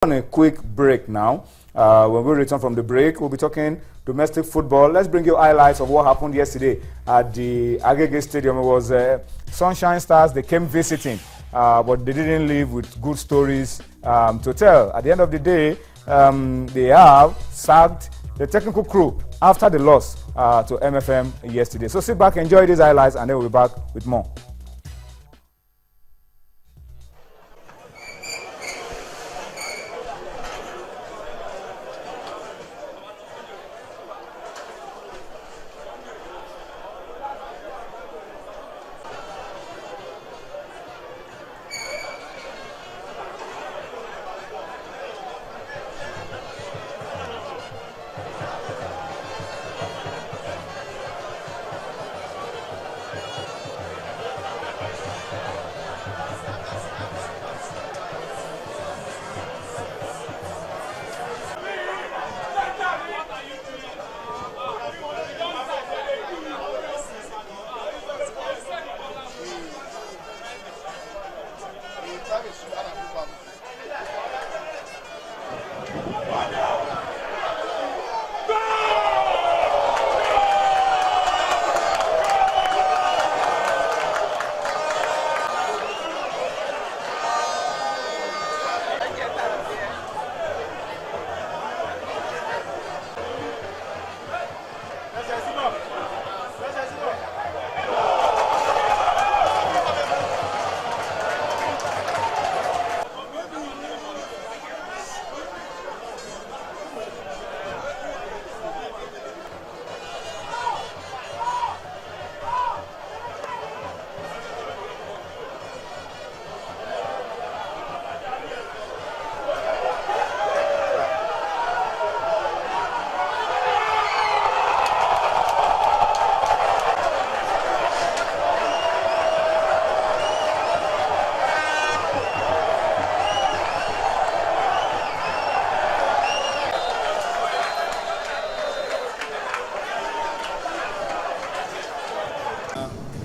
On a quick break now. When we return from the break, we'll be talking domestic football. Let's bring you highlights of what happened yesterday at the Agege Stadium. It was Sunshine Stars. They came visiting, but they didn't leave with good stories to tell. At the end of the day, they have sacked the technical crew after the loss to MFM yesterday. So sit back, enjoy these highlights, and then we'll be back with more.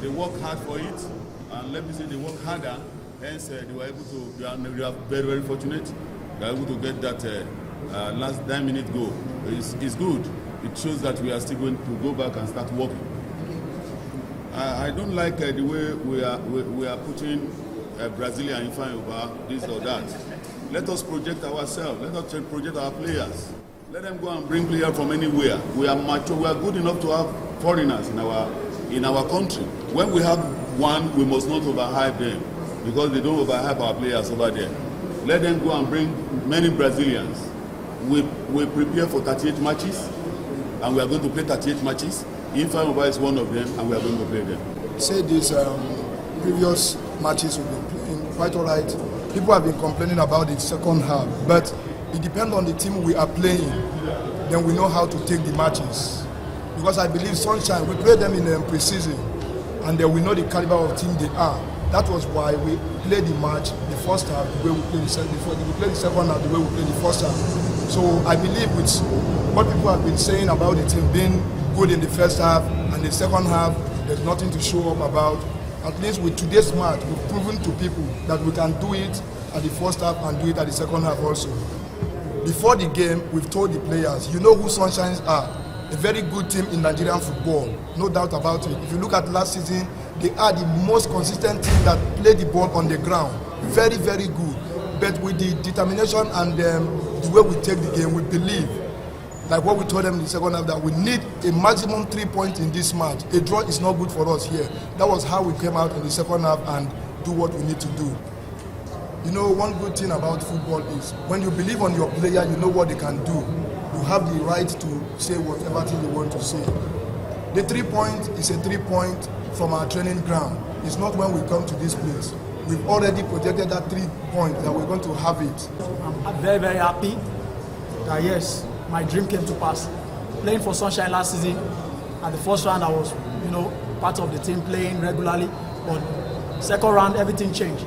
They work hard for it, and let me say they work harder. Hence, they were able to. We are very, very fortunate. They are able to get that last 9-minute goal. It's good. It shows that we are still going to go back and start working. I don't like the way we are putting Brazilian in front of this or that. Let us project ourselves. Let us project our players. Let them go and bring players from anywhere. We are mature. We are good enough to have foreigners in our country. When we have one, we must not overhype them because they don't overhype our players over there. Let them go and bring many Brazilians. We prepare for 38 matches, and we are going to play 38 matches. Infamova is one of them, and we are going to play them. Say these previous matches we've been playing quite all right. People have been complaining about the second half, but it depends on the team we are playing. Then we know how to take the matches. Because I believe Sunshine, we played them in pre-season, and then we know the caliber of team they are. That was why we played the match, the first half, the way we played the second half, we played the second half, the way we played the first half. So I believe with what people have been saying about the team being good in the first half and the second half, there's nothing to show up about. At least with today's match, we've proven to people that we can do it at the first half and do it at the second half also. Before the game, we've told the players, you know who Sunshines are. A very good team in Nigerian football, no doubt about it. If you look at last season, they are the most consistent team that play the ball on the ground. Very, very good. But with the determination and the way we take the game, we believe, like what we told them in the second half, that we need a maximum 3 points in this match. A draw is not good for us here. That was how we came out in the second half and do what we need to do. You know, one good thing about football is when you believe on your player, you know what they can do. You have the right to say whatever thing you want to say. The 3 point is a 3 point from our training ground. It's not when we come to this place. We've already projected that 3 point that we're going to have it. I'm very, very happy that yes, my dream came to pass. Playing for Sunshine last season, at the first round I was, part of the team playing regularly, but second round everything changed.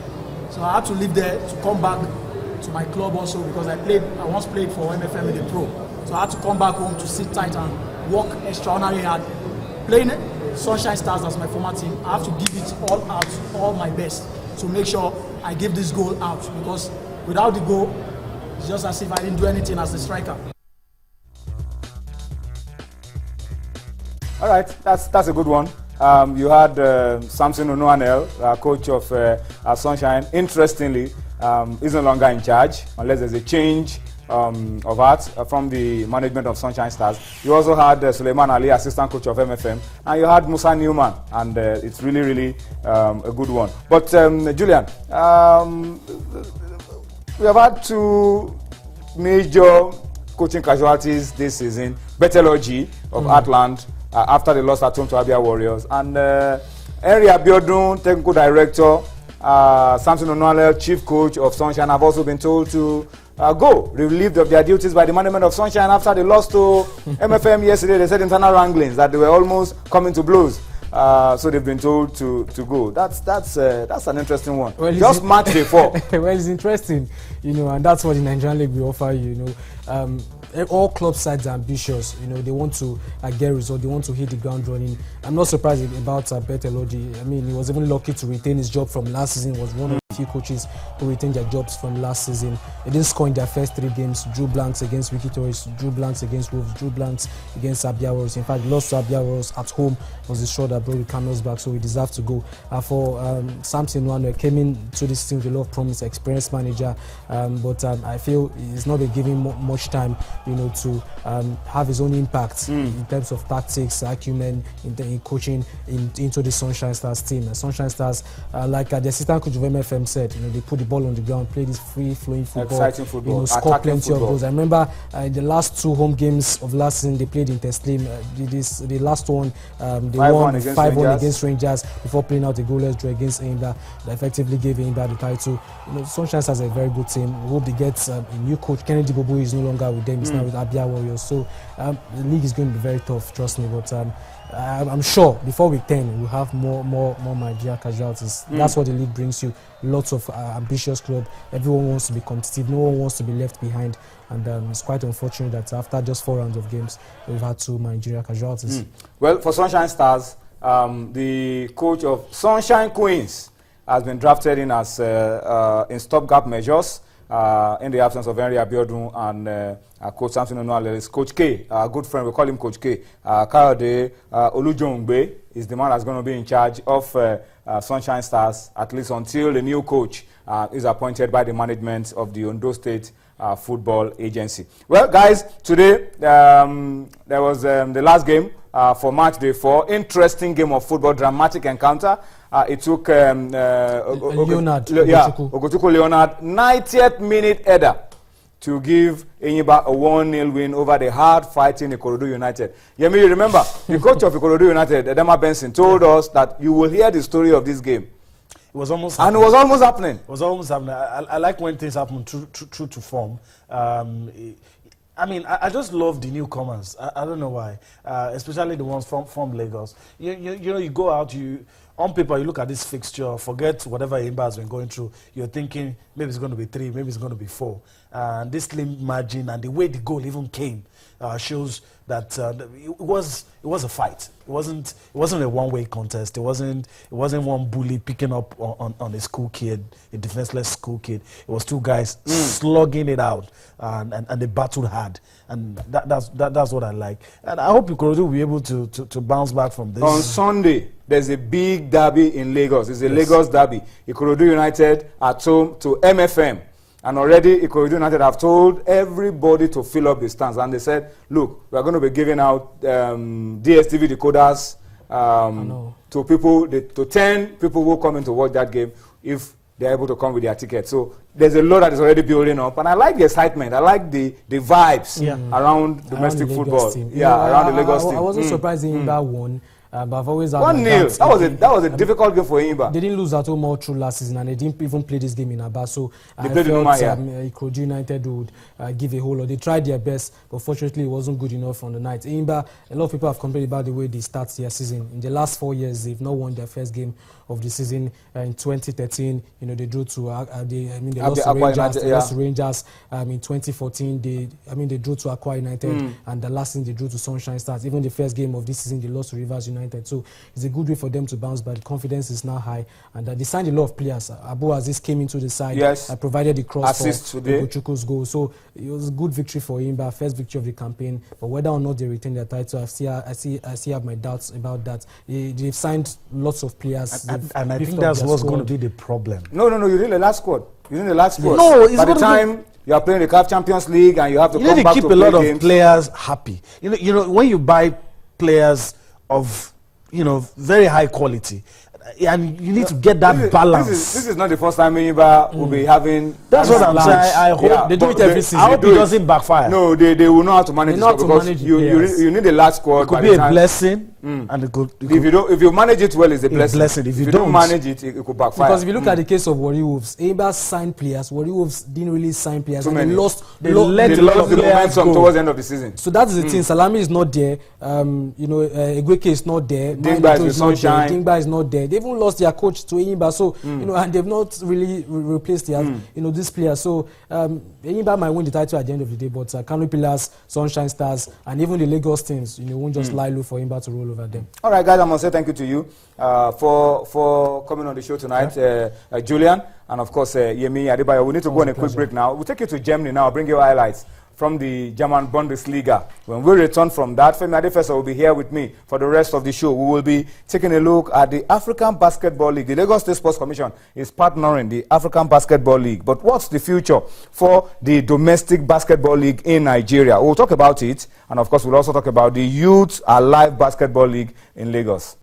So I had to leave there to come back to my club also because I once played for MFM in the Pro. So I had to come back home to sit tight and work extraordinarily hard. Playing Sunshine Stars as my former team, I have to give it all out, all my best to make sure I give this goal out because without the goal, It's just as if I didn't do anything as a striker. All right, that's a good one. You had Samson Onuanel, coach of Sunshine. Interestingly, is no longer in charge unless there's a change of heart from the management of Sunshine Stars. You also had Suleiman Ali, assistant coach of MFM, and you had Musa Newman, and it's really a good one. But Julian, we have had two major coaching casualties this season. Betelogy of Atlant after they lost at home to Abia Warriors, and Henry Abiodun, technical director, Samson Onuanel, chief coach of Sunshine, have also been told to go, relieved of their duties by the management of Sunshine after they lost to MFM yesterday. They said internal wranglings that they were almost coming to blows. So they've been told to go. That's an interesting one. Well, just match day 4. Well, it's interesting, and that's what the Nigerian League will offer you. All club sides are ambitious. They want to get results. They want to hit the ground running. I'm not surprised about Betelogy. I mean, he was even lucky to retain his job from last season. He was one of the few coaches who retained their jobs from last season. They didn't score in their first 3 games. Drew blanks against Wiki Toys, drew blanks against Wolves, drew blanks against Abia Warriors. In fact, lost to Abia Warriors at home was the straw that broke the camel's back, so he deserved to go. For Samson Onuanel, came into this team with a lot of promise, experienced manager, but I feel he's not been given much time, to have his own impact in terms of tactics, acumen, in coaching into the Sunshine Stars team. Sunshine Stars, like the assistant coach of MFM said, they put the ball on the ground, play this free-flowing football, exciting football, score plenty football. of goals. I remember the last 2 home games of last season, they played in Teslim. The last one, they won 5-1 against Rangers before playing out a goalless draw against Eimba. That effectively gave Eimba the title. Sunshine Stars has a very good team. We hope they get a new coach. Kennedy Bobo is no longer with them. He's now with Abia Warriors. So the league is going to be very tough, trust me. But I'm sure before week 10 we'll have more Nigeria casualties. That's what the league brings you. Lots of ambitious club. Everyone wants to be competitive. No one wants to be left behind. And it's quite unfortunate that after just 4 rounds of games, we've had 2 Nigeria casualties. Well, for Sunshine Stars, the coach of Sunshine Queens has been drafted in as in stopgap measures in the absence of Henry Abiodun and Coach Samson Onuanel. Is Coach K, a good friend, we call him Coach K. Kayode Olujongbe is the man that's going to be in charge of Sunshine Stars, at least until the new coach is appointed by the management of the Ondo State Football Agency. Well, guys, today there was the last game for match day 4. Interesting game of football, dramatic encounter. It took Ogochukwu Leonard 90th minute header to give Enyimba a 1-0 win over the hard-fighting Ikorodu United. Yemi, you remember, the coach of Ikorodu United, Edema Benson, told us that you will hear the story of this game. It was almost happening. And it was almost happening. It was almost happening. I like when things happen true to form. I mean, I just love the newcomers. I don't know why, especially the ones from Lagos. You go out, on paper, you look at this fixture, forget whatever Eimba has been going through. You're thinking maybe it's going to be 3, maybe it's going to be 4. And this slim margin and the way the goal even came shows that it was a fight. It wasn't a one-way contest. It wasn't one bully picking up on a school kid, a defenseless school kid. It was 2 guys slugging it out, and they battled hard. And that's what I like. And I hope Ikorodu will be able to bounce back from this. On Sunday, there's a big derby in Lagos. It's a Lagos derby. Ikorodu United at home to MFM. And already Ikorodu United have told everybody to fill up the stands. And they said, look, we are going to be giving out DSTV decoders to people, to 10 people who come in to watch that game if they're able to come with their ticket. So there's a lot that is already building up. And I like the excitement. I like the vibes around domestic football. Around the Lagos team. I wasn't surprised Eimba won. But I've always had 1-0. That was a difficult game for Eimba. They didn't lose at home all through last season, and they didn't even play this game in Aba. So they I felt Ikorodu United would give a whole lot. They tried their best, but fortunately it wasn't good enough on the night. Eimba, a lot of people have complained about the way they start their season. In the last 4 years, they've not won their first game of the season. In 2013, they drew to they lost to Rangers. In 2014, they drew to Akwa United, and the last season they drew to Sunshine Stars. Even the first game of this season, they lost to Rivers United. disappointed. So it's a good way for them to bounce back. The confidence is now high, and they signed a lot of players. Abu Aziz came into the side. Yes. Provided the cross Assist for today. Ugochukwu's goal. So it was a good victory for him, but first victory of the campaign. But whether or not they retain their title, I still have my doubts about that. They've signed lots of players. And I think that's what's going to be the problem. No, you need the last squad. You need the last squad. No, it's by the gonna time you are playing the CAF Champions League and you have to You come need to back keep to a lot play of games. players happy. You know, when you buy players of, very high quality, and you need to get that balance. This is not the first time Enyimba will be having. That's what I'm saying. I hope they do it every season. I hope it doesn't backfire. No, they will know how to manage They know how it to because manage you need the last squad. It could be a blessing, and it could If you manage it well, it's a blessing. If If you you don't don't manage it, it could backfire. Because if you look at the case of Warri Wolves, Enyimba signed players. Warri Wolves didn't really sign players. Too And many. they lost. They They let a lot lost of the players momentum go. towards the end of the season. So that's the thing. Salami is not there. Egweke is not there. Dingba is Maito with not there. Sunshine. Dingba is not there. They even lost their coach to Enyimba. So and they've not really replaced their these players. So Enyimba might win the title at the end of the day, but Kano Pillars, Sunshine Stars, and even the Lagos teams, won't just lie low for Enyimba to roll over them. All right, guys, I must say thank you to you for coming on the show tonight, Julian, and of course Yemi Adebayo. We need to go on a quick break now. We'll take you to Germany now. I'll bring you highlights from the German Bundesliga. When we return from that, Femi Adefesa will be here with me for the rest of the show. We will be taking a look at the African Basketball League. The Lagos State Sports Commission is partnering the African Basketball League. But what's the future for the domestic basketball league in Nigeria? We'll talk about it, and of course we'll also talk about the Youth Alive Basketball League in Lagos.